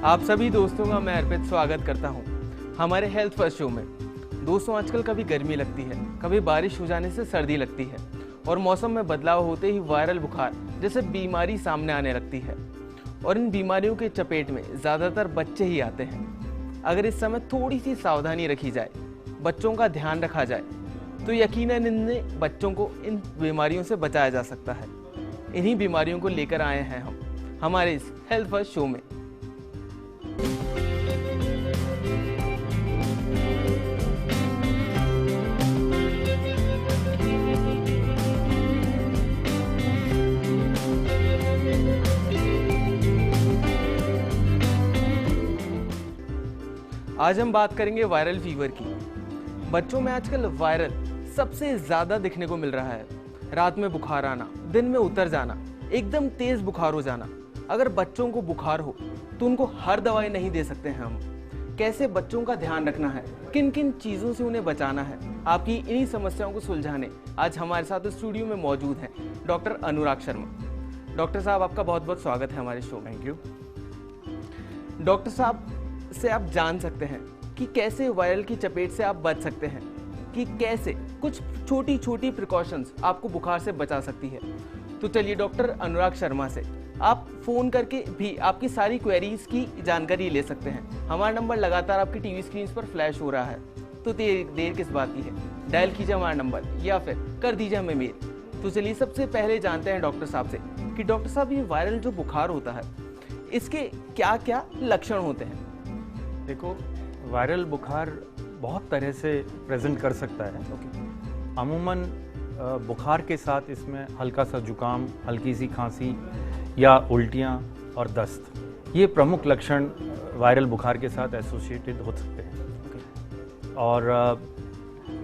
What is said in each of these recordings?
आप सभी दोस्तों का मैं अर्पित स्वागत करता हूं हमारे हेल्थ फर्स्ट शो में। दोस्तों, आजकल कभी गर्मी लगती है, कभी बारिश हो जाने से सर्दी लगती है और मौसम में बदलाव होते ही वायरल बुखार जैसे बीमारी सामने आने लगती है और इन बीमारियों के चपेट में ज़्यादातर बच्चे ही आते हैं। अगर इस समय थोड़ी सी सावधानी रखी जाए, बच्चों का ध्यान रखा जाए, तो यकीनन इन बच्चों को इन बीमारियों से बचाया जा सकता है। इन्हीं बीमारियों को लेकर आए हैं हम हमारे इस हेल्थ फर्स्ट शो में। आज हम बात करेंगे वायरल फीवर की। बच्चों में आजकल वायरल सबसे ज़्यादा दिखने को मिल रहा है। रात में बुखार आना, दिन में उतर जाना, एकदम तेज़ बुखार हो जाना। अगर बच्चों को बुखार हो तो उनको हर दवाई नहीं दे सकते हैं हम। कैसे बच्चों का ध्यान रखना है, किन किन चीज़ों से उन्हें बचाना है, आपकी इन्हीं समस्याओं को सुलझाने आज हमारे साथ स्टूडियो में मौजूद हैं डॉक्टर अनुराग शर्मा। डॉक्टर साहब, आपका बहुत बहुत स्वागत है हमारे शो में। Thank you. डॉक्टर साहब से आप जान सकते हैं कि कैसे वायरल की चपेट से आप बच सकते हैं, कि कैसे कुछ छोटी छोटी प्रिकॉशंस आपको बुखार से बचा सकती है। तो चलिए डॉक्टर अनुराग शर्मा से आप फ़ोन करके भी आपकी सारी क्वेरीज की जानकारी ले सकते हैं। हमारा नंबर लगातार आपकी टीवी स्क्रीन पर फ्लैश हो रहा है, तो देर किस बात की है, डायल कीजिए हमारा नंबर या फिर कर दीजिए हमें मेल। तो चलिए सबसे पहले जानते हैं डॉक्टर साहब से कि डॉक्टर साहब, ये वायरल जो बुखार होता है इसके क्या क्या लक्षण होते हैं? देखो, वायरल बुखार बहुत तरह से प्रेजेंट कर सकता है। अमूमन बुखार के साथ इसमें हल्का सा जुकाम, हल्की सी खांसी या उल्टियाँ और दस्त, ये प्रमुख लक्षण वायरल बुखार के साथ एसोसिएटेड हो सकते हैं। और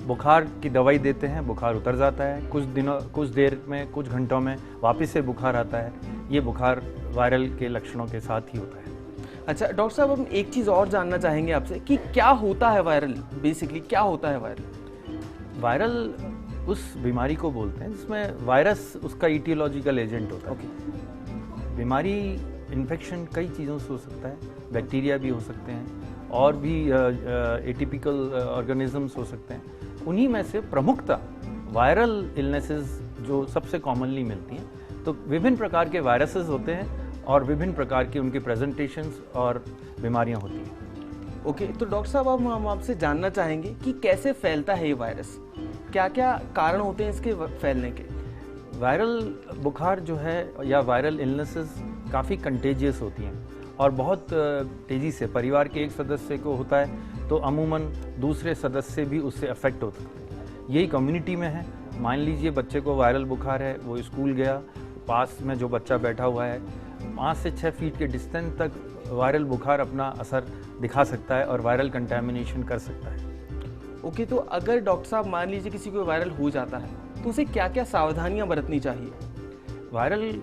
बुखार की दवाई देते हैं, बुखार उतर जाता है, कुछ देर में, कुछ घंटों में वापस से बुखार आता है। ये बुखार वायरल के लक्षणों के साथ ही होता है। अच्छा डॉक्टर साहब, हम एक चीज़ और जानना चाहेंगे आपसे कि क्या होता है वायरल, बेसिकली क्या होता है वायरल? वायरल उस बीमारी को बोलते हैं जिसमें वायरस उसका ईटियोलॉजिकल एजेंट होता है। बीमारी इन्फेक्शन कई चीज़ों से हो सकता है, बैक्टीरिया भी हो सकते हैं और भी एटिपिकल ऑर्गेनिजम्स हो सकते हैं। उन्हीं में से प्रमुखता वायरल इलनेसेस जो सबसे कॉमनली मिलती हैं। तो विभिन्न प्रकार के वायरसेस होते हैं और विभिन्न प्रकार की उनकी प्रेजेंटेशंस और बीमारियां होती हैं। ओके, तो डॉक्टर साहब अब हम आपसे जानना चाहेंगे कि कैसे फैलता है ये वायरस, क्या क्या कारण होते हैं इसके फैलने के? वायरल बुखार जो है या वायरल इलनेसेस काफ़ी कंटेजियस होती हैं और बहुत तेज़ी से परिवार के एक सदस्य को होता है तो अमूमन दूसरे सदस्य भी उससे अफेक्ट हो सकते हैं। यही कम्युनिटी में है। मान लीजिए बच्चे को वायरल बुखार है, वो स्कूल गया, पास में जो बच्चा बैठा हुआ है 5 से 6 फीट के डिस्टेंस तक वायरल बुखार अपना असर दिखा सकता है और वायरल कंटैमिनेशन कर सकता है। ओके, तो अगर डॉक्टर साहब मान लीजिए किसी को वायरल हो जाता है तो उसे क्या क्या सावधानियां बरतनी चाहिए? वायरल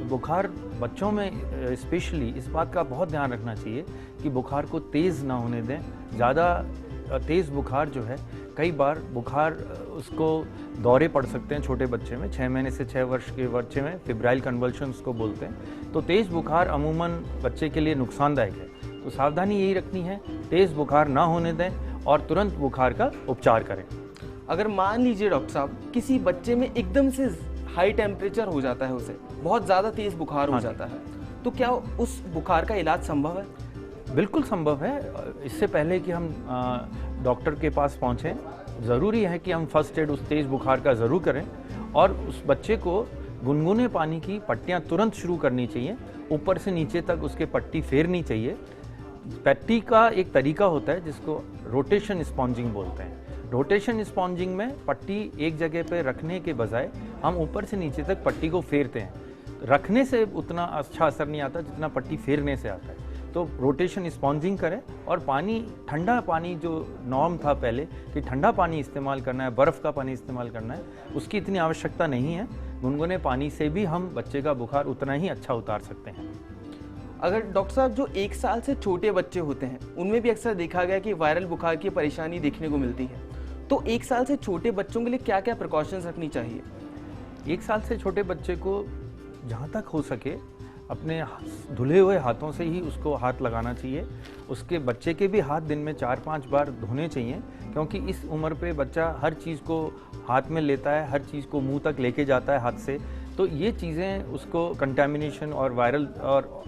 बुखार बच्चों में स्पेशली इस बात का बहुत ध्यान रखना चाहिए कि बुखार को तेज़ ना होने दें। ज़्यादा तेज़ बुखार जो है, कई बार बुखार उसको दौरे पड़ सकते हैं छोटे बच्चे में, 6 महीने से 6 वर्ष के बच्चे में फेब्राइल कन्वल्शंस को बोलते हैं। तो तेज़ बुखार अमूमन बच्चे के लिए नुकसानदायक है। तो सावधानी यही रखनी है, तेज़ बुखार ना होने दें और तुरंत बुखार का उपचार करें। अगर मान लीजिए डॉक्टर साहब किसी बच्चे में एकदम से हाई टेम्परेचर हो जाता है, उसे बहुत ज़्यादा तेज़ बुखार हो जाता है, तो क्या उस बुखार का इलाज संभव है? बिल्कुल संभव है। इससे पहले कि हम डॉक्टर के पास पहुँचें, ज़रूरी है कि हम फर्स्ट एड उस तेज़ बुखार का ज़रूर करें और उस बच्चे को गुनगुने पानी की पट्टियाँ तुरंत शुरू करनी चाहिए। ऊपर से नीचे तक उसके पट्टी फेरनी चाहिए। पट्टी का एक तरीका होता है जिसको रोटेशन स्पॉन्जिंग बोलते हैं। रोटेशन स्पॉन्जिंग में पट्टी एक जगह पर रखने के बजाय हम ऊपर से नीचे तक पट्टी को फेरते हैं। रखने से उतना अच्छा असर नहीं आता जितना पट्टी फेरने से आता है। तो रोटेशन स्पॉन्जिंग करें और पानी, ठंडा पानी जो नॉर्म था पहले कि ठंडा पानी इस्तेमाल करना है, बर्फ़ का पानी इस्तेमाल करना है, उसकी इतनी आवश्यकता नहीं है। गुनगुने पानी से भी हम बच्चे का बुखार उतना ही अच्छा उतार सकते हैं। अगर डॉक्टर साहब जो 1 साल से छोटे बच्चे होते हैं उनमें भी अक्सर देखा गया कि वायरल बुखार की परेशानी देखने को मिलती है, तो 1 साल से छोटे बच्चों के लिए क्या क्या प्रिकॉशंस रखनी चाहिए? 1 साल से छोटे बच्चे को जहाँ तक हो सके अपने धुले हुए हाथों से ही उसको हाथ लगाना चाहिए। उसके बच्चे के भी हाथ दिन में 4-5 बार धोने चाहिए, क्योंकि इस उम्र पे बच्चा हर चीज़ को हाथ में लेता है, हर चीज़ को मुंह तक लेके जाता है हाथ से, तो ये चीज़ें उसको कंटामिनेशन और वायरल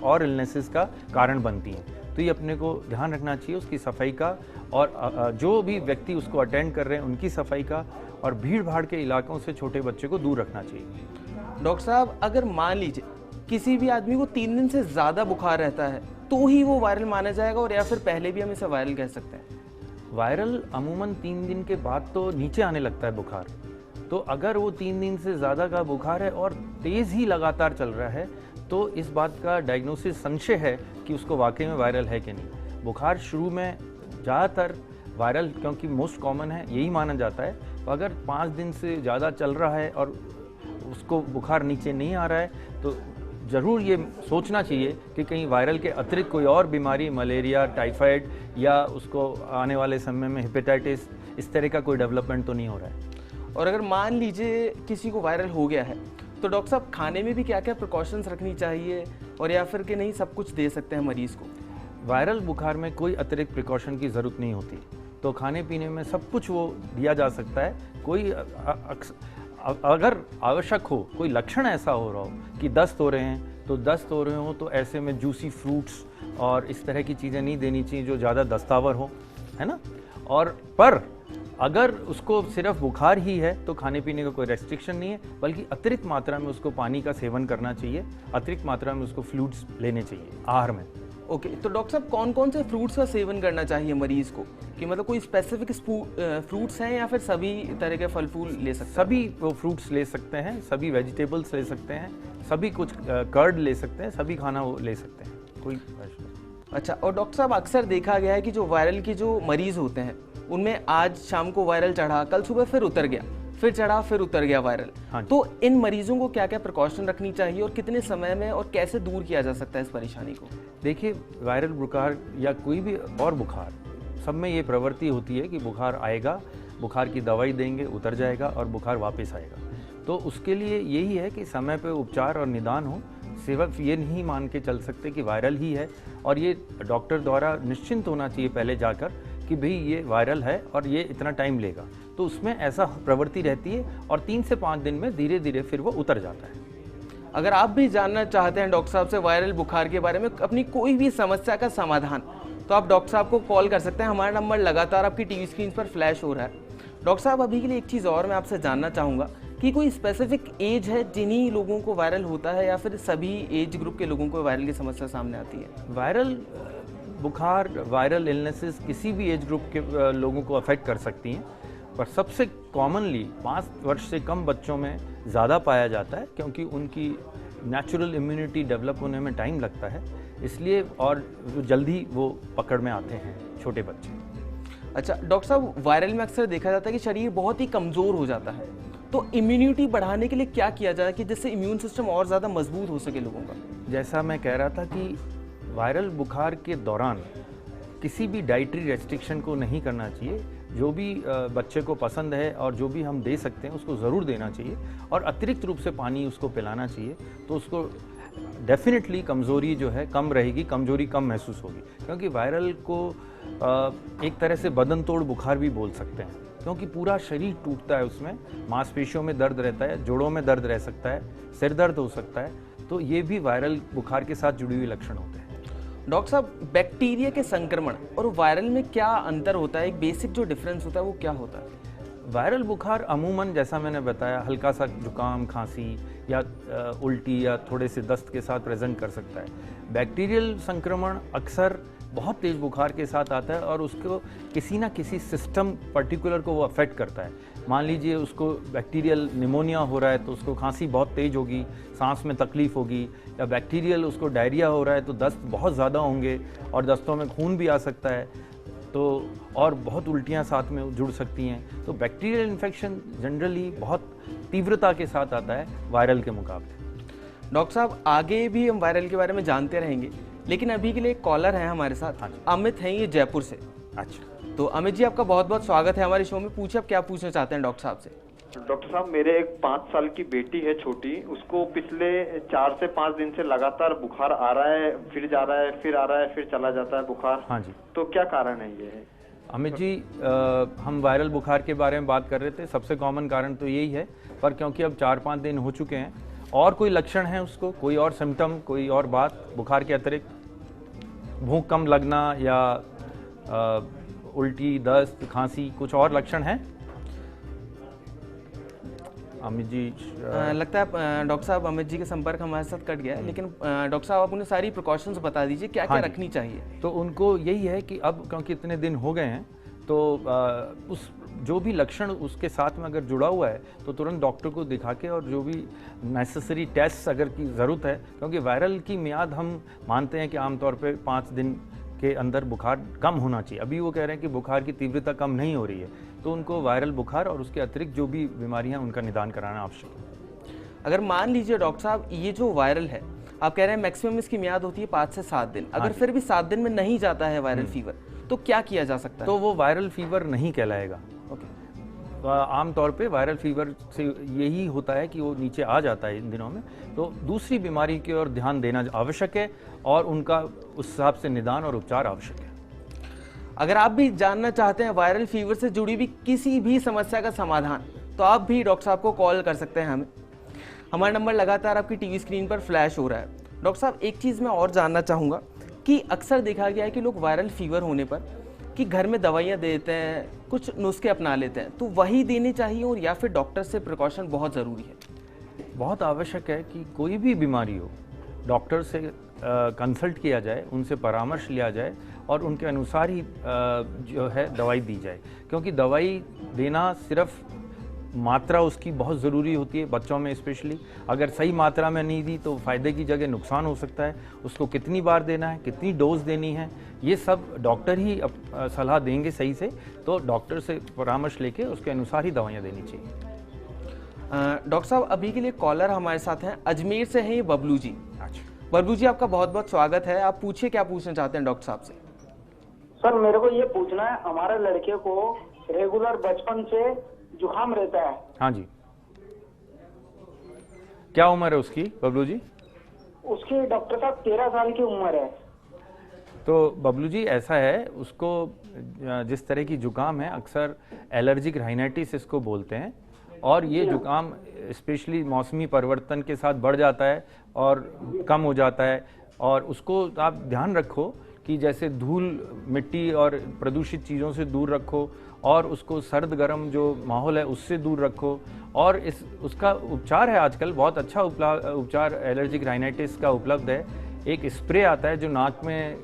और इलनेसेस का कारण बनती हैं। तो ये अपने को ध्यान रखना चाहिए उसकी सफाई का, और जो भी व्यक्ति उसको अटेंड कर रहे हैं उनकी सफाई का, और भीड़ भाड़ के इलाकों से छोटे बच्चे को दूर रखना चाहिए। डॉक्टर साहब, अगर मान लीजिए किसी भी आदमी को 3 दिन से ज़्यादा बुखार रहता है तो ही वो वायरल माना जाएगा, और या फिर पहले भी हम इसे वायरल कह सकते हैं? वायरल अमूमन 3 दिन के बाद तो नीचे आने लगता है बुखार। तो अगर वो 3 दिन से ज़्यादा का बुखार है और तेज़ ही लगातार चल रहा है, तो इस बात का डायग्नोसिस संशय है कि उसको वाकई में वायरल है कि नहीं। बुखार शुरू में ज़्यादातर वायरल, क्योंकि मोस्ट कॉमन है, यही माना जाता है। तो अगर 5 दिन से ज़्यादा चल रहा है और उसको बुखार नीचे नहीं आ रहा है, तो ज़रूर ये सोचना चाहिए कि कहीं वायरल के अतिरिक्त कोई और बीमारी, मलेरिया, टाइफाइड, या उसको आने वाले समय में हेपेटाइटिस, इस तरह का कोई डेवलपमेंट तो नहीं हो रहा है। और अगर मान लीजिए किसी को वायरल हो गया है, तो डॉक्टर साहब खाने में भी क्या क्या प्रिकॉशंस रखनी चाहिए, और या फिर कि नहीं सब कुछ दे सकते हैं मरीज़ को? वायरल बुखार में कोई अतिरिक्त प्रिकॉशन की ज़रूरत नहीं होती, तो खाने पीने में सब कुछ वो दिया जा सकता है। कोई अगर आवश्यक हो, कोई लक्षण ऐसा हो रहा हो कि दस्त हो रहे हैं, तो दस्त हो रहे हो तो ऐसे में जूसी फ्रूट्स और इस तरह की चीज़ें नहीं देनी चाहिए जो ज़्यादा दस्तावर हो, है ना। और पर अगर उसको सिर्फ बुखार ही है तो खाने पीने का कोई रेस्ट्रिक्शन नहीं है, बल्कि अतिरिक्त मात्रा में उसको पानी का सेवन करना चाहिए, अतिरिक्त मात्रा में उसको फ्लूइड्स लेने चाहिए आहार में। ओके, तो डॉक्टर साहब कौन कौन से फ्रूट्स का सेवन करना चाहिए मरीज़ को, कि मतलब कोई स्पेसिफिक फ्रूट्स हैं या फिर सभी तरह के फल फूल ले सकते हैं? सभी वो फ्रूट्स ले सकते हैं, सभी वेजिटेबल्स ले सकते हैं, सभी कुछ कर्ड ले सकते हैं, सभी खाना वो ले सकते हैं, कोई। अच्छा, और डॉक्टर साहब अक्सर देखा गया है कि जो वायरल के जो मरीज़ होते हैं उनमें आज शाम को वायरल चढ़ा, कल सुबह फिर उतर गया, फिर चढ़ा फिर उतर गया वायरल। हाँ, तो इन मरीजों को क्या क्या प्रिकॉशन रखनी चाहिए और कितने समय में और कैसे दूर किया जा सकता है इस परेशानी को? देखिए, वायरल बुखार या कोई भी और बुखार, सब में ये प्रवृत्ति होती है कि बुखार आएगा, बुखार की दवाई देंगे, उतर जाएगा और बुखार वापस आएगा। तो उसके लिए यही है कि समय पे उपचार और निदान हो। सिर्फ ये नहीं मान के चल सकते कि वायरल ही है, और ये डॉक्टर द्वारा निश्चिंत होना चाहिए पहले जाकर कि भाई ये वायरल है और ये इतना टाइम लेगा। तो उसमें ऐसा प्रवृत्ति रहती है, और 3 से 5 दिन में धीरे धीरे फिर वो उतर जाता है। अगर आप भी जानना चाहते हैं डॉक्टर साहब से वायरल बुखार के बारे में, अपनी कोई भी समस्या का समाधान, तो आप डॉक्टर साहब को कॉल कर सकते हैं। हमारा नंबर लगातार आपकी टीवी स्क्रीन पर फ्लैश हो रहा है। डॉक्टर साहब, अभी के लिए एक चीज़ और मैं आपसे जानना चाहूँगा कि कोई स्पेसिफिक एज है जिन्हीं लोगों को वायरल होता है, या फिर सभी एज ग्रुप के लोगों को वायरल की समस्या सामने आती है? वायरल बुखार, वायरल इलनेसेस किसी भी एज ग्रुप के लोगों को अफेक्ट कर सकती हैं, पर सबसे कॉमनली 5 वर्ष से कम बच्चों में ज़्यादा पाया जाता है, क्योंकि उनकी नेचुरल इम्यूनिटी डेवलप होने में टाइम लगता है, इसलिए, और जो जल्दी वो पकड़ में आते हैं छोटे बच्चे। अच्छा डॉक्टर साहब, वायरल में अक्सर देखा जाता है कि शरीर बहुत ही कमज़ोर हो जाता है, तो इम्यूनिटी बढ़ाने के लिए क्या किया जाए कि जिससे इम्यून सिस्टम और ज़्यादा मजबूत हो सके लोगों का? जैसा मैं कह रहा था कि वायरल बुखार के दौरान किसी भी डाइटरी रेस्ट्रिक्शन को नहीं करना चाहिए। जो भी बच्चे को पसंद है और जो भी हम दे सकते हैं उसको ज़रूर देना चाहिए, और अतिरिक्त रूप से पानी उसको पिलाना चाहिए, तो उसको डेफिनेटली कमज़ोरी जो है कम रहेगी, कमज़ोरी कम महसूस होगी। क्योंकि वायरल को एक तरह से बदन तोड़ बुखार भी बोल सकते हैं, क्योंकि पूरा शरीर टूटता है, उसमें मांसपेशियों में दर्द रहता है, जोड़ों में दर्द रह सकता है, सिर दर्द हो सकता है, तो ये भी वायरल बुखार के साथ जुड़ी हुई लक्षण होते हैं। डॉक्टर साहब, बैक्टीरिया के संक्रमण और वायरल में क्या अंतर होता है? एक बेसिक जो डिफरेंस होता है वो क्या होता है? वायरल बुखार अमूमन, जैसा मैंने बताया, हल्का सा जुकाम, खांसी या उल्टी या थोड़े से दस्त के साथ प्रेजेंट कर सकता है। बैक्टीरियल संक्रमण अक्सर बहुत तेज़ बुखार के साथ आता है, और उसको किसी ना किसी सिस्टम पर्टिकुलर को वो अफेक्ट करता है। मान लीजिए उसको बैक्टीरियल निमोनिया हो रहा है तो उसको खांसी बहुत तेज़ होगी, सांस में तकलीफ होगी, या बैक्टीरियल उसको डायरिया हो रहा है तो दस्त बहुत ज़्यादा होंगे, और दस्तों में खून भी आ सकता है, तो और बहुत उल्टियाँ साथ में जुड़ सकती हैं। तो बैक्टीरियल इन्फेक्शन जनरली बहुत तीव्रता के साथ आता है वायरल के मुकाबले। डॉक्टर साहब, आगे भी हम वायरल के बारे में जानते रहेंगे, लेकिन अभी के लिए एक कॉलर है हमारे साथ। हाँ, अमित हैं, ये जयपुर से। अच्छा, तो अमित जी, आपका बहुत बहुत स्वागत है हमारे शो में। पूछिए आप क्या पूछना चाहते हैं डॉक्टर साहब से। डॉक्टर साहब, मेरे एक 5 साल की बेटी है छोटी, उसको पिछले 4 से 5 दिन से लगातार बुखार आ रहा है, फिर जा रहा है, फिर आ रहा है, फिर चला जाता है बुखार। हाँ जी, तो क्या कारण है ये? अमित जी, हम वायरल बुखार के बारे में बात कर रहे थे। सबसे कॉमन कारण तो यही है, पर क्योंकि अब 4-5 दिन हो चुके हैं और कोई लक्षण है उसको, कोई और सिम्टम, कोई और बात बुखार के अतिरिक्त भूख कम लगना या उल्टी, दस्त, खांसी, कुछ और लक्षण है अमित जी? लगता है डॉक्टर साहब अमित जी का संपर्क हमारे साथ कट गया है, लेकिन डॉक्टर साहब आप उन्हें सारी प्रिकॉशंस बता दीजिए क्या क्या रखनी चाहिए। तो उनको यही है कि अब क्योंकि इतने दिन हो गए हैं तो उस जो भी लक्षण उसके साथ में अगर जुड़ा हुआ है तो तुरंत डॉक्टर को दिखा के और जो भी नेसेसरी टेस्ट अगर की ज़रूरत है, क्योंकि वायरल की मियाद हम मानते हैं कि आमतौर पे 5 दिन के अंदर बुखार कम होना चाहिए। अभी वो कह रहे हैं कि बुखार की तीव्रता कम नहीं हो रही है, तो उनको वायरल बुखार और उसके अतिरिक्त जो भी बीमारियां उनका निदान कराना आवश्यक है। अगर मान लीजिए डॉक्टर साहब ये जो वायरल है, आप कह रहे हैं मैक्सिमम इसकी मियाद होती है 5 से 7 दिन, अगर फिर भी 7 दिन में नहीं जाता है वायरल फीवर, तो क्या किया जा सकता है? तो वो वायरल फीवर नहीं कहलाएगा। ओके। आमतौर पे वायरल फीवर से यही होता है कि वो नीचे आ जाता है इन दिनों में, तो दूसरी बीमारी की ओर ध्यान देना आवश्यक है और उनका उस हिसाब से निदान और उपचार आवश्यक है। अगर आप भी जानना चाहते हैं वायरल फीवर से जुड़ी भी किसी भी समस्या का समाधान, तो आप भी डॉक्टर साहब को कॉल कर सकते हैं हमें। हमारा नंबर लगातार आपकी टीवी स्क्रीन पर फ्लैश हो रहा है। डॉक्टर साहब, एक चीज़ मैं और जानना चाहूँगा कि अक्सर देखा गया है कि लोग वायरल फीवर होने पर कि घर में दवाइयाँ देते हैं, कुछ नुस्खे अपना लेते हैं, तो वही देनी चाहिए और या फिर डॉक्टर से प्रिकॉशन बहुत ज़रूरी है? बहुत आवश्यक है कि कोई भी बीमारी हो डॉक्टर से कंसल्ट किया जाए, उनसे परामर्श लिया जाए और उनके अनुसार ही जो है दवाई दी जाए, क्योंकि दवाई देना सिर्फ मात्रा उसकी बहुत ज़रूरी होती है बच्चों में स्पेशली। अगर सही मात्रा में नहीं दी तो फ़ायदे की जगह नुकसान हो सकता है। उसको कितनी बार देना है, कितनी डोज देनी है, ये सब डॉक्टर ही सलाह देंगे सही से, तो डॉक्टर से परामर्श लेके उसके अनुसार ही दवाइयाँ देनी चाहिए। डॉक्टर साहब, अभी के लिए कॉलर हमारे साथ हैं, अजमेर से हैं ये बबलू जी। बबलू जी, आपका बहुत बहुत स्वागत है। आप पूछिए, क्या पूछना चाहते हैं डॉक्टर साहब से? सर, मेरे को ये पूछना है, हमारे लड़के को रेगुलर बचपन से जुकाम रहता है। हाँ जी, क्या उम्र है उसकी बबलू जी? उसकी डॉक्टर साहब 13 साल की उम्र है। तो बबलू जी, ऐसा है, उसको जिस तरह की जुकाम है अक्सर एलर्जिक राइनाइटिस इसको बोलते हैं, और ये जुकाम स्पेशली मौसमी परिवर्तन के साथ बढ़ जाता है और कम हो जाता है। और उसको आप ध्यान रखो कि जैसे धूल, मिट्टी और प्रदूषित चीज़ों से दूर रखो, और उसको सर्द गर्म जो माहौल है उससे दूर रखो। और उसका उपचार है आजकल बहुत अच्छा उपचार एलर्जिक राइनाइटिस का उपलब्ध है। एक स्प्रे आता है जो नाक में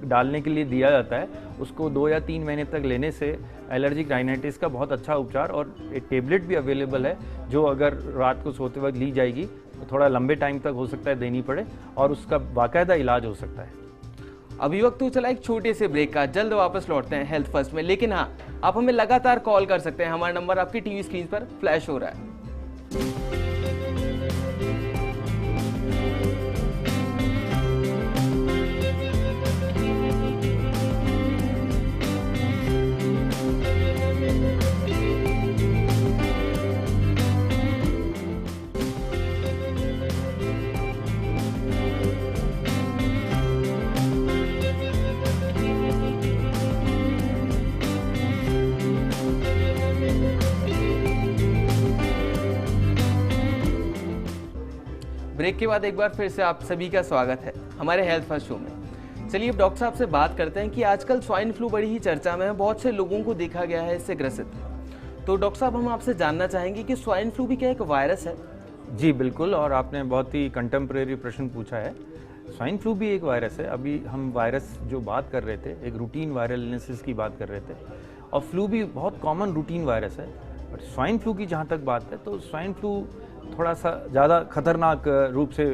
डालने के लिए दिया जाता है, उसको 2 या 3 महीने तक लेने से एलर्जिक राइनाइटिस का बहुत अच्छा उपचार, और एक टेबलेट भी अवेलेबल है जो अगर रात को सोते वक्त ली जाएगी तो थोड़ा लंबे टाइम तक हो सकता है देनी पड़े, और उसका बाकायदा इलाज हो सकता है। अभी वक्त तो चला एक छोटे से ब्रेक का, जल्द वापस लौटते हैं हेल्थ फर्स्ट में। लेकिन हाँ, आप हमें लगातार कॉल कर सकते हैं, हमारा नंबर आपकी टीवी स्क्रीन पर फ्लैश हो रहा है। ब्रेक के बाद एक बार फिर से आप सभी का स्वागत है हमारे हेल्थ फर्स्ट शो में। चलिए अब डॉक्टर साहब से बात करते हैं कि आजकल स्वाइन फ्लू बड़ी ही चर्चा में है, बहुत से लोगों को देखा गया है इससे ग्रसित। तो डॉक्टर साहब, हम आपसे जानना चाहेंगे कि स्वाइन फ्लू भी क्या एक वायरस है? जी बिल्कुल, और आपने बहुत ही कंटेम्प्रेरी प्रश्न पूछा है। स्वाइन फ्लू भी एक वायरस है। अभी हम वायरस जो बात कर रहे थे, एक रूटीन वायरल इलनेसेस की बात कर रहे थे, और फ्लू भी बहुत कॉमन रूटीन वायरस है। बट स्वाइन फ्लू की जहाँ तक बात है तो स्वाइन फ्लू थोड़ा सा ज़्यादा खतरनाक रूप से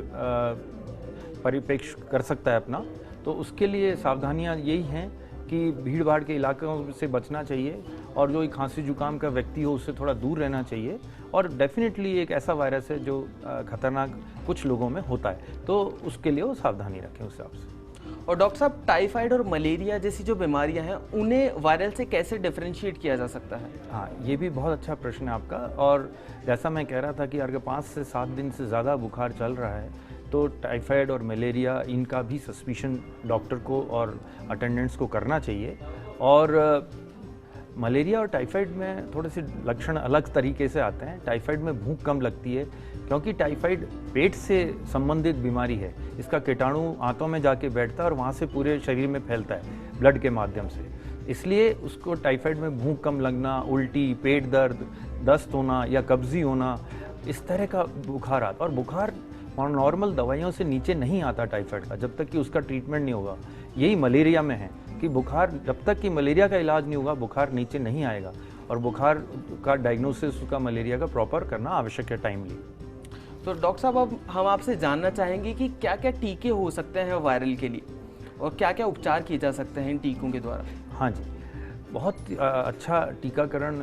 परिप्रेक्ष्य कर सकता है अपना, तो उसके लिए सावधानियां यही हैं कि भीड़ भाड़ के इलाकों से बचना चाहिए, और जो खांसी जुकाम का व्यक्ति हो उससे थोड़ा दूर रहना चाहिए। और डेफिनेटली एक ऐसा वायरस है जो खतरनाक कुछ लोगों में होता है, तो उसके लिए वो सावधानी रखें उस हिसाब से। और डॉक्टर साहब, टाइफाइड और मलेरिया जैसी जो बीमारियां हैं उन्हें वायरल से कैसे डिफरेंशिएट किया जा सकता है? हाँ, ये भी बहुत अच्छा प्रश्न है आपका। और जैसा मैं कह रहा था कि अगर 5 से 7 दिन से ज़्यादा बुखार चल रहा है तो टाइफाइड और मलेरिया इनका भी सस्पिशन डॉक्टर को और अटेंडेंट्स को करना चाहिए। और मलेरिया और टाइफाइड में थोड़े से लक्षण अलग तरीके से आते हैं। टाइफाइड में भूख कम लगती है क्योंकि टाइफाइड पेट से संबंधित बीमारी है। इसका कीटाणु आंतों में जाके बैठता है और वहाँ से पूरे शरीर में फैलता है ब्लड के माध्यम से, इसलिए उसको टाइफाइड में भूख कम लगना, उल्टी, पेट दर्द, दस्त होना या कब्जी होना, इस तरह का बुखार आता। और बुखार नॉर्मल दवाइयों से नीचे नहीं आता टाइफाइड का, जब तक कि उसका ट्रीटमेंट नहीं होगा। यही मलेरिया में है कि बुखार, जब तक कि मलेरिया का इलाज नहीं होगा बुखार नीचे नहीं आएगा, और बुखार का डायग्नोसिस उसका मलेरिया का प्रॉपर करना आवश्यक है टाइमली। तो डॉक्टर साहब, अब हम आपसे जानना चाहेंगे कि क्या क्या टीके हो सकते हैं वायरल के लिए और क्या क्या उपचार किए जा सकते हैं इन टीकों के द्वारा? हाँ जी, बहुत अच्छा टीकाकरण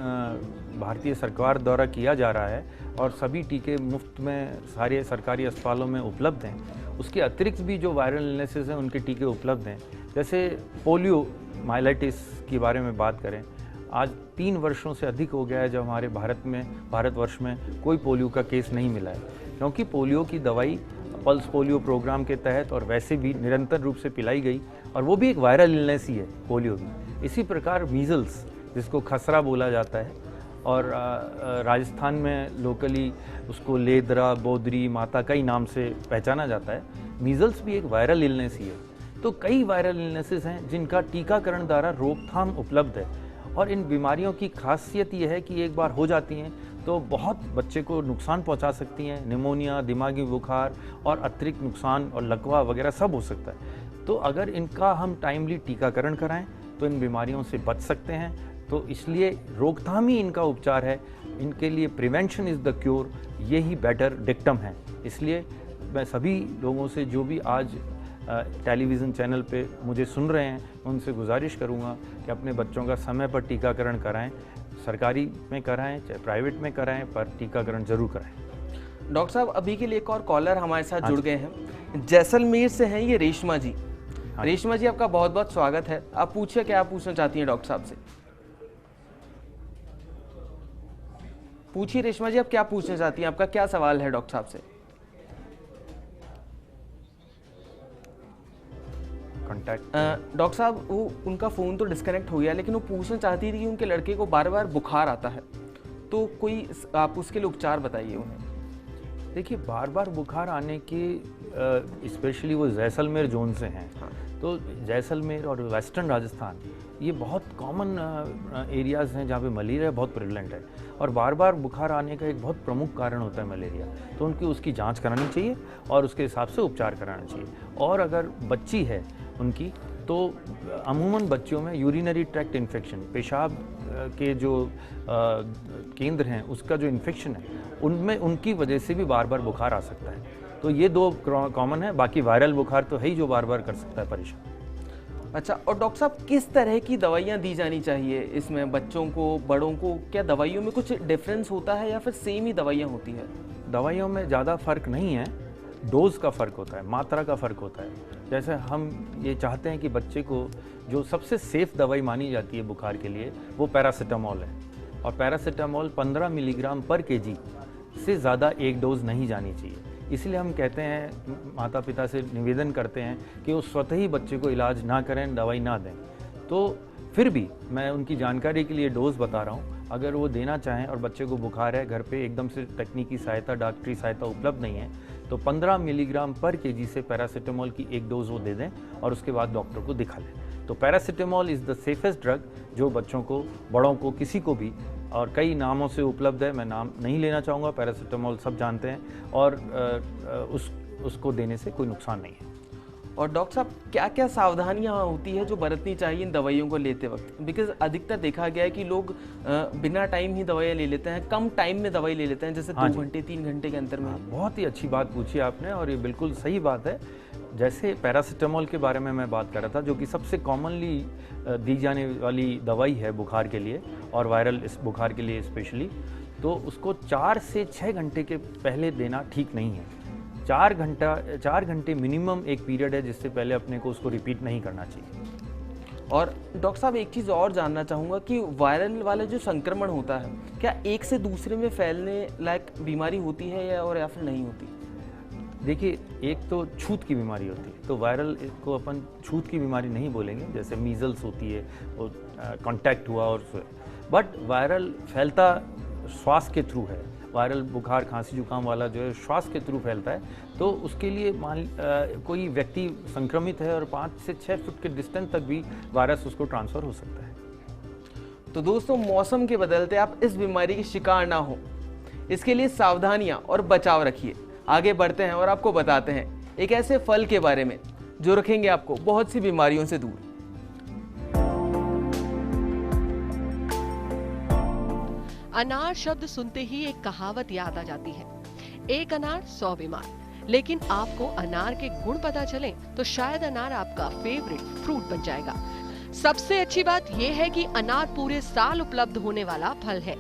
भारतीय सरकार द्वारा किया जा रहा है और सभी टीके मुफ्त में सारे सरकारी अस्पतालों में उपलब्ध हैं। उसके अतिरिक्त भी जो वायरल इलनेसेस हैं उनके टीके उपलब्ध हैं। जैसे पोलियो माइलाइटिस के बारे में बात करें, आज 3 वर्षों से अधिक हो गया है जब हमारे भारतवर्ष में कोई पोलियो का केस नहीं मिला है, क्योंकि पोलियो की दवाई पल्स पोलियो प्रोग्राम के तहत और वैसे भी निरंतर रूप से पिलाई गई, और वो भी एक वायरल इलनेस ही है पोलियो भी। इसी प्रकार मीज़ल्स, जिसको खसरा बोला जाता है, और राजस्थान में लोकली उसको लेदरा, बोदरी, माता कई नाम से पहचाना जाता है। मीज़ल्स भी एक वायरल इलनेस ही है। तो कई वायरल इलनेसेस हैं जिनका टीकाकरण द्वारा रोकथाम उपलब्ध है, और इन बीमारियों की खासियत यह है कि एक बार हो जाती हैं तो बहुत बच्चे को नुकसान पहुंचा सकती हैं। निमोनिया, दिमागी बुखार और अतिरिक्त नुकसान और लकवा वगैरह सब हो सकता है। तो अगर इनका हम टाइमली टीकाकरण कराएं तो इन बीमारियों से बच सकते हैं। तो इसलिए रोकथाम ही इनका उपचार है। इनके लिए प्रिवेंशन इज़ द क्योर, यही बेटर डिक्टम है। इसलिए मैं सभी लोगों से, जो भी आज टेलीविज़न चैनल पे मुझे सुन रहे हैं, उनसे गुजारिश करूंगा कि अपने बच्चों का समय पर टीकाकरण कराएं। सरकारी में कराएं चाहे प्राइवेट में कराएं, पर टीकाकरण जरूर कराएं। डॉक्टर साहब, अभी के लिए एक और कॉलर हमारे साथ जुड़ गए हैं। जैसलमेर से हैं ये रेशमा जी। रेशमा जी, आपका बहुत बहुत स्वागत है। आप पूछिए, क्या आप पूछना चाहती हैं डॉक्टर साहब से? पूछिए रेशमा जी, आप क्या पूछना चाहती हैं? आपका क्या सवाल है डॉक्टर साहब से? डॉक्टर साहब, वो उनका फ़ोन तो डिस्कनेक्ट हो गया, लेकिन वो पूछना चाहती थी कि उनके लड़के को बार बार बुखार आता है, तो कोई आप उसके लिए उपचार बताइए उन्हें। देखिए, बार बार बुखार आने की स्पेशली वो जैसलमेर जोन से हैं। हाँ। तो जैसलमेर और वेस्टर्न राजस्थान ये बहुत कॉमन एरियाज़ हैं जहाँ पे मलेरिया बहुत प्रेवलेंट है, और बार बार बुखार आने का एक बहुत प्रमुख कारण होता है मलेरिया। तो उनकी उसकी जांच करानी चाहिए और उसके हिसाब से उपचार कराना चाहिए। और अगर बच्ची है उनकी, तो अमूमन बच्चियों में यूरिनरी ट्रैक्ट इन्फेक्शन, पेशाब के जो केंद्र हैं उसका जो इन्फेक्शन है, उनमें उनकी वजह से भी बार बार बुखार आ सकता है। तो ये 2 कॉमन है। बाकी वायरल बुखार तो है ही जो बार बार कर सकता है परेशान। अच्छा, और डॉक्टर साहब, किस तरह की दवाइयाँ दी जानी चाहिए इसमें बच्चों को, बड़ों को? क्या दवाइयों में कुछ डिफरेंस होता है या फिर सेम ही दवाइयाँ होती है? दवाइयों में ज़्यादा फ़र्क नहीं है, डोज़ का फ़र्क होता है, मात्रा का फ़र्क होता है। जैसे हम ये चाहते हैं कि बच्चे को जो सबसे सेफ़ दवाई मानी जाती है बुखार के लिए वो पैरासीटामॉल है, और पैरासीटामॉल 15 मिलीग्राम पर केजी से ज़्यादा एक डोज़ नहीं जानी चाहिए। इसलिए हम कहते हैं, माता पिता से निवेदन करते हैं कि वो स्वतः ही बच्चे को इलाज ना करें, दवाई ना दें। तो फिर भी मैं उनकी जानकारी के लिए डोज़ बता रहा हूँ। अगर वो देना चाहें और बच्चे को बुखार है, घर पे एकदम से तकनीकी सहायता, डॉक्टरी सहायता उपलब्ध नहीं है, तो 15 मिलीग्राम पर केजी से पैरासीटामॉल की एक डोज़ वो दे दें और उसके बाद डॉक्टर को दिखा लें। तो paracetamol is the safest drug जो बच्चों को, बड़ों को, किसी को भी, और कई नामों से उपलब्ध है, मैं नाम नहीं लेना चाहूँगा, पैरासीटामॉल सब जानते हैं, और उसको देने से कोई नुकसान नहीं है। और डॉक्टर साहब, क्या क्या सावधानियाँ होती है जो बरतनी चाहिए इन दवाइयों को लेते वक्त? बिकॉज अधिकतर देखा गया है कि लोग बिना टाइम ही दवाइयाँ ले लेते हैं, कम टाइम में दवाई ले लेते हैं, जैसे 2 घंटे 3 घंटे के अंतर में। बहुत ही अच्छी बात पूछी आपने, और ये बिल्कुल सही बात है। जैसे पैरासीटामॉल के बारे में मैं बात कर रहा था, जो कि सबसे कॉमनली दी जाने वाली दवाई है बुखार के लिए, और वायरल इस बुखार के लिए स्पेशली, तो उसको 4 से 6 घंटे के पहले देना ठीक नहीं है। 4 घंटे मिनिमम एक पीरियड है, जिससे पहले अपने को उसको रिपीट नहीं करना चाहिए। और डॉक्टर साहब एक चीज़ और जानना चाहूँगा कि वायरल वाला जो संक्रमण होता है, क्या एक से दूसरे में फैलने लायक बीमारी होती है या फिर नहीं होती? देखिए, एक तो छूत की बीमारी होती है, तो वायरल को अपन छूत की बीमारी नहीं बोलेंगे, जैसे मीजल्स होती है, वो कांटेक्ट हुआ और बट वायरल फैलता श्वास के थ्रू है। वायरल बुखार, खांसी, जुकाम वाला जो है श्वास के थ्रू फैलता है, तो उसके लिए कोई व्यक्ति संक्रमित है और 5 से 6 फुट के डिस्टेंस तक भी वायरस उसको ट्रांसफ़र हो सकता है। तो दोस्तों, मौसम के बदलते आप इस बीमारी के शिकार ना हो, इसके लिए सावधानियां और बचाव रखिए। आगे बढ़ते हैं और आपको बताते हैं एक ऐसे फल के बारे में जो रखेंगे आपको बहुत सी बीमारियों से दूर। अनार शब्द सुनते ही एक कहावत याद आ जाती है, एक अनार 100 बीमार। लेकिन आपको अनार के गुण पता चले तो शायद अनार आपका फेवरेट फ्रूट बन जाएगा। सबसे अच्छी बात यह है कि अनार पूरे साल उपलब्ध होने वाला फल है।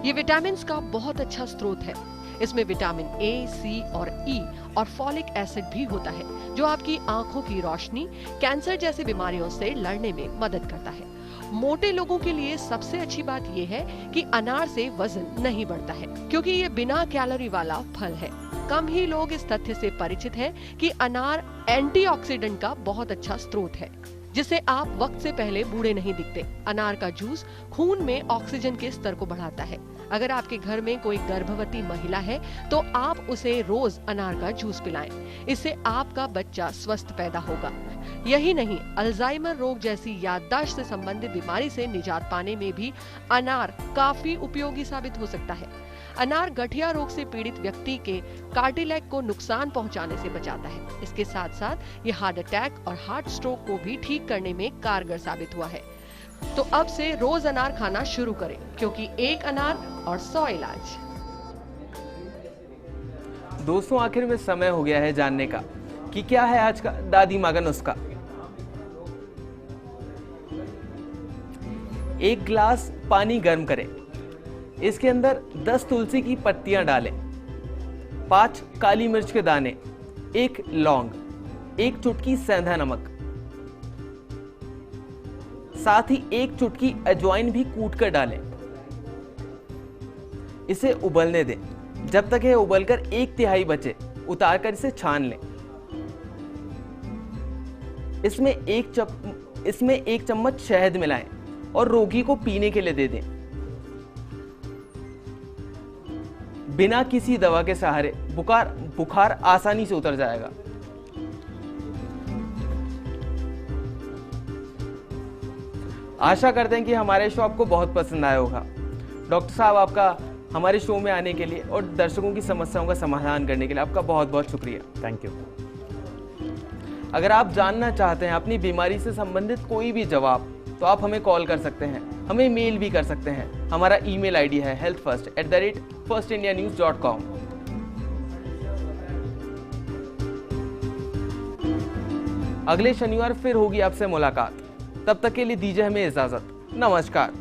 ये विटामिन का बहुत अच्छा स्रोत है। इसमें विटामिन ए, सी और ई और फॉलिक एसिड भी होता है, जो आपकी आंखों की रोशनी, कैंसर जैसी बीमारियों से लड़ने में मदद करता है। मोटे लोगों के लिए सबसे अच्छी बात यह है कि अनार से वजन नहीं बढ़ता है, क्योंकि ये बिना कैलोरी वाला फल है। कम ही लोग इस तथ्य से परिचित हैं कि अनार एंटीऑक्सीडेंट का बहुत अच्छा स्रोत है, जिससे आप वक्त से पहले बूढ़े नहीं दिखते। अनार का जूस खून में ऑक्सीजन के स्तर को बढ़ाता है। अगर आपके घर में कोई गर्भवती महिला है तो आप उसे रोज अनार का जूस पिलाएं। इससे आपका बच्चा स्वस्थ पैदा होगा। यही नहीं, अल्जाइमर रोग जैसी याददाश्त से संबंधित बीमारी से निजात पाने में भी अनार काफी उपयोगी साबित हो सकता है। अनार गठिया रोग से पीड़ित व्यक्ति के कार्टिलेज को नुकसान पहुंचाने से बचाता है। इसके साथ साथ ये हार्ट अटैक और हार्ट स्ट्रोक को भी ठीक करने में कारगर साबित हुआ है। तो अब से रोज अनार खाना शुरू करें, क्योंकि एक अनार और 100 इलाज। दोस्तों, आखिर में समय हो गया है जानने का कि क्या है आज का दादी माँ का नुस्खा। 1 गिलास पानी गर्म करें, इसके अंदर 10 तुलसी की पत्तियां डालें, 5 काली मिर्च के दाने, 1 लौंग, 1 चुटकी सेंधा नमक, साथ ही 1 चुटकी अजवाइन भी कूट कर डालें। इसे उबलने दें। जब तक यह उबलकर 1/3 बचे, उतारकर इसे छान लें। इसमें 1 चम्मच शहद मिलाएं और रोगी को पीने के लिए दे दें। बिना किसी दवा के सहारे बुखार आसानी से उतर जाएगा। आशा करते हैं कि हमारे शो आपको बहुत पसंद आया होगा। डॉक्टर साहब, आपका हमारे शो में आने के लिए और दर्शकों की समस्याओं का समाधान करने के लिए आपका बहुत बहुत शुक्रिया। Thank you. अगर आप जानना चाहते हैं अपनी बीमारी से संबंधित कोई भी जवाब, तो आप हमें कॉल कर सकते हैं, हमें मेल भी कर सकते हैं। हमारा ईमेल आईडी है healthfirst@firstindianews.com। अगले शनिवार फिर होगी आपसे मुलाकात। तब तक के लिए दीजिए हमें इजाजत। नमस्कार।